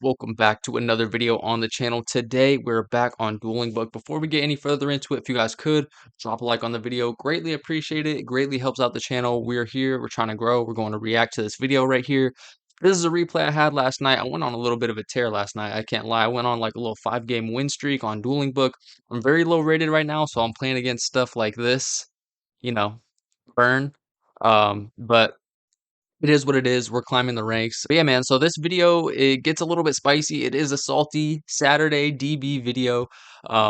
Welcome back to another video on the channel. Today we're back on Dueling Book. Before we get any further into it, if you guys could drop a like on the video, greatly appreciate it. It greatly helps out the channel. We're here, we're trying to grow, we're going to react to this video right here. This is a replay I had last night. I went on a little bit of a tear last night, I can't lie. I went on like a little 5-game win streak on Dueling Book. I'm very low rated right now, so I'm playing against stuff like this, you know, burn. But it is what it is. We're climbing the ranks. But yeah, man. So this video, it gets a little bit spicy. It is a salty Saturday DB video.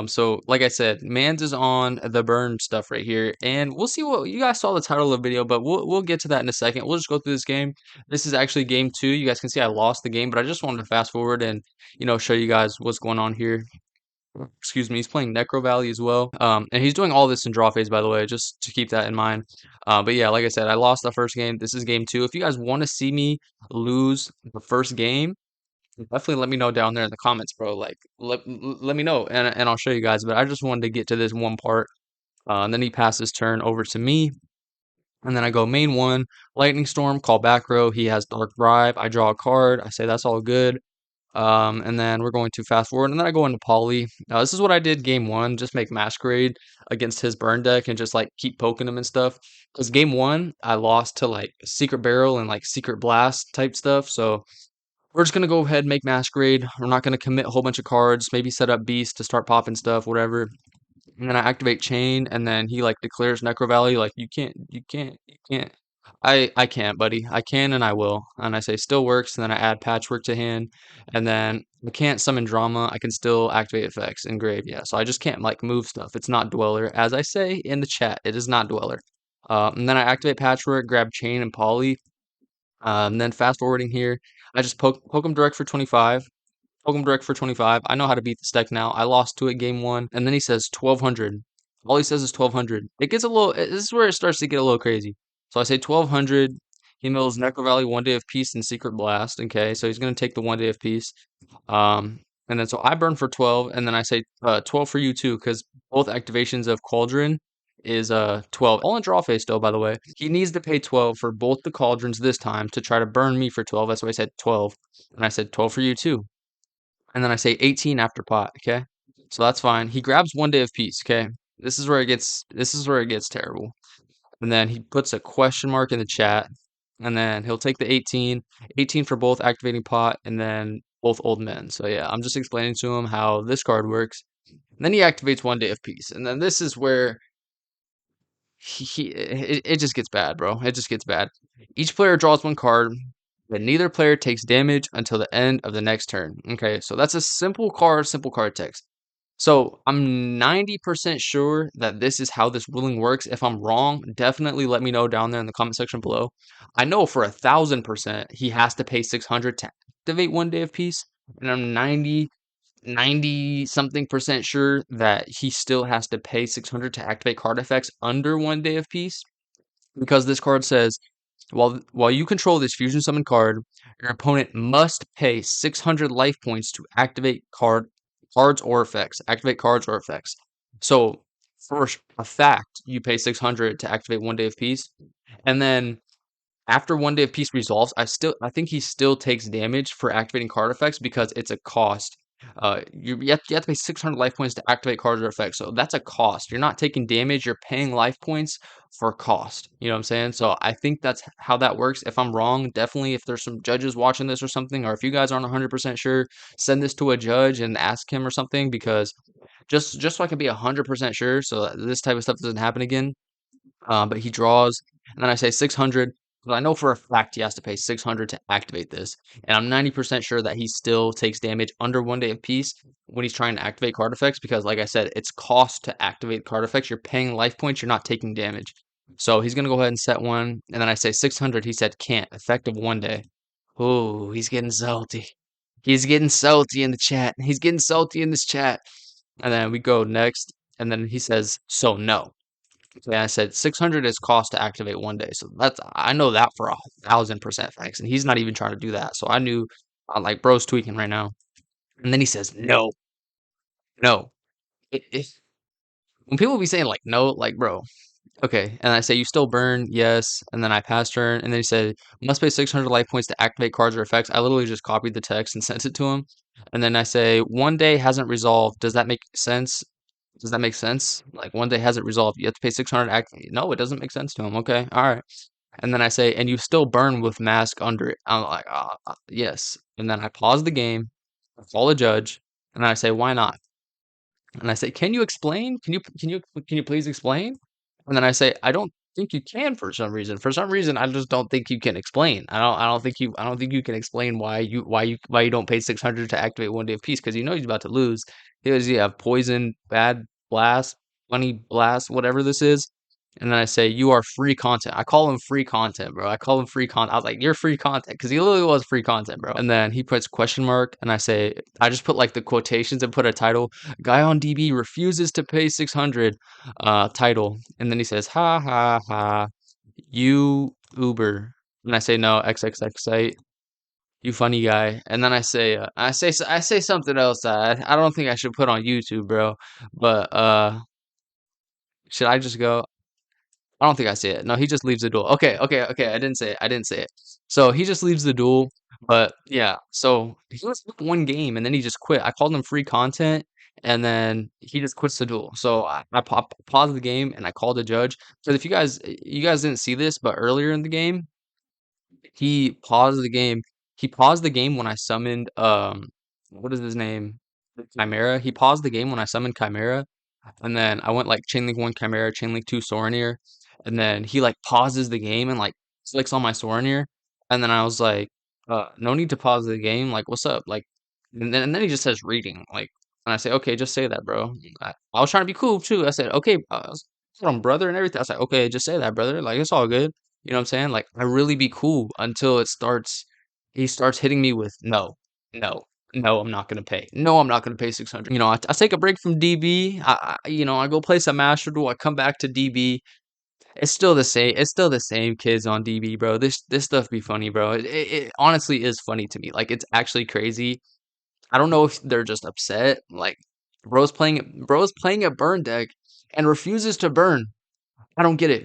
So like I said, Mans is on the burn stuff right here, and we'll see what you guys saw the title of the video, but we'll get to that in a second. We'll just go through this game. This is actually game 2. You guys can see I lost the game, but I just wanted to fast forward and show you guys what's going on here. Excuse me, he's playing Necro Valley as well. And he's doing all this in draw phase, by the way, just to keep that in mind. But yeah, like I said, I lost the first game. This is game 2. If you guys want to see me lose the first game, definitely let me know down there in the comments, bro. Like, let me know, and I'll show you guys. But I just wanted to get to this one part. And then he passes turn over to me. And then I go main 1, Lightning Storm, call back row. He has Dark Bribe. I draw a card. I say that's all good. And then we're going to fast forward, and then I go into Poly. This is what I did game 1, just make Masquerade against his burn deck and just like keep poking him and stuff. Because game 1, I lost to like Secret Barrel and like Secret Blast type stuff. So we're just gonna go ahead and make Masquerade. We're not gonna commit a whole bunch of cards, maybe set up Beast to start popping stuff, whatever. And then I activate Chain, and then he like declares Necro Valley, like you can't. I can't, buddy. I can and I will. And I say still works, and then I add Patchwork to hand, and then I can't summon Drama. I can still activate effects in grave. Yeah, so I just can't like move stuff. It's not Dweller, as I say in the chat. It is not Dweller. And then I activate Patchwork, grab Chain and Poly. And then fast forwarding here, I just poke him direct for 25. Poke him direct for 25. I know how to beat this deck now. I lost to it game 1, and then he says 1200. All he says is 1200. It gets a little. This is where it starts to get a little crazy. So I say 1200. He mills Necro Valley, 1 Day of Peace, and Secret Blast. Okay, so he's gonna take the 1 Day of Peace. And then so I burn for 12, and then I say 12 for you too, because both activations of Cauldron is 12. All in draw phase still, by the way. He needs to pay 12 for both the Cauldrons this time to try to burn me for 12. That's why I said 12. And I said 12 for you too. And then I say 18 after pot, okay? So that's fine. He grabs 1 Day of Peace, okay? This is where it gets terrible. And then he puts a question mark in the chat, and then he'll take the 18, 18 for both activating pot, and then both old men. So yeah, I'm just explaining to him how this card works. And then he activates 1 Day of Peace, and then this is where it just gets bad, bro. It just gets bad. Each player draws 1 card, but neither player takes damage until the end of the next turn. Okay, so that's a simple card text. So I'm 90% sure that this is how this ruling works. If I'm wrong, definitely let me know down there in the comment section below. I know for 1000% he has to pay 600 to activate 1 Day of Peace, and I'm 90 something percent sure that he still has to pay 600 to activate card effects under 1 Day of Peace, because this card says while you control this fusion summon card, your opponent must pay 600 life points to activate cards or effects. Activate cards or effects. So for a fact, you pay 600 to activate 1 Day of Peace, and then after 1 Day of Peace resolves, I think he still takes damage for activating card effects because it's a cost. You have to pay 600 life points to activate cards or effects, so that's a cost. You're not taking damage, you're paying life points for cost. You know what I'm saying? So I think that's how that works. If I'm wrong, definitely if there's some judges watching this or something, or if you guys aren't 100% sure, send this to a judge and ask him or something, because just so I can be 100% sure so that this type of stuff doesn't happen again. But he draws, and then I say 600. But I know for a fact he has to pay 600 to activate this, and I'm 90% sure that he still takes damage under 1 Day of Peace when he's trying to activate card effects, because like I said, it's cost to activate card effects. You're paying life points, you're not taking damage. So he's gonna go ahead and set one, and then I say 600. He said can't, effective 1 day. Oh, he's getting salty. He's getting salty in the chat. He's getting salty in this chat. And then we go next, and then he says, so no. Yeah, I said 600 is cost to activate 1 day. So I know that for 1000% facts. And he's not even trying to do that. So I knew, like, bro's tweaking right now. And then he says, no, no. When people be saying, like, no, like, bro, Okay, and I say, "You still burn?" "Yes." And then I pass turn, and then he said, "Must pay 600 life points to activate cards or effects." I literally just copied the text and sent it to him. And then I say, "1 day hasn't resolved. Does that make sense? Does that make sense? Like, 1 day hasn't resolved. You have to pay 600 to activate." No, it doesn't make sense to him. Okay, alright. And then I say, "And you still burn with mask under it." I'm like, yes." And then I pause the game, I call a judge, and I say, "Why not?" And I say, "Can you explain? Can you please explain?" And then I say, "I don't think you can for some reason. For some reason, I just don't think you can explain. I don't think you can explain why you don't pay 600 to activate 1 day of peace because you know he's about to lose. Because you have poison, bad blast, funny blast, whatever this is." And then I say, "You are free content." I call him free content, bro. I call him free content. I was like, "You're free content," because he literally was free content, bro. And then he puts question mark, and I just put like the quotations and put a title. "Guy on DB refuses to pay 600, title." And then he says, "Ha ha ha, you Uber." And I say, "No, XXX site, you funny guy." And then I say something else that I don't think I should put on YouTube, bro. But should I just go? I don't think I say it. No, he just leaves the duel. Okay, okay, okay. I didn't say it. I didn't say it. So he just leaves the duel. But yeah, so he was up 1 game and then he just quit. I called him free content and then he just quits the duel. So I paused the game and I called the judge. So if you guys didn't see this, but earlier in the game, he paused the game. He paused the game when I summoned what is his name? Chimera. He paused the game when I summoned Chimera and then I went like Chainlink 1 Chimera, Chainlink 2 Soraneer, and then he like pauses the game and like clicks on my Soraneer, and then I was like, no need to pause the game, like what's up? Like and then he just says reading, like and I say, okay, just say that, bro. I was trying to be cool too. I said, okay, from brother and everything. I was like, okay, just say that, brother. Like it's all good. You know what I'm saying? Like I really be cool until he starts hitting me with no, no. No, I'm not gonna pay. No, I'm not gonna pay 600. You know, I take a break from DB. I go play some Master Duel. I come back to DB. It's still the same. It's still the same kids on DB, bro. This stuff be funny, bro. It honestly is funny to me. Like it's actually crazy. I don't know if they're just upset. Like bro's playing a burn deck and refuses to burn. I don't get it.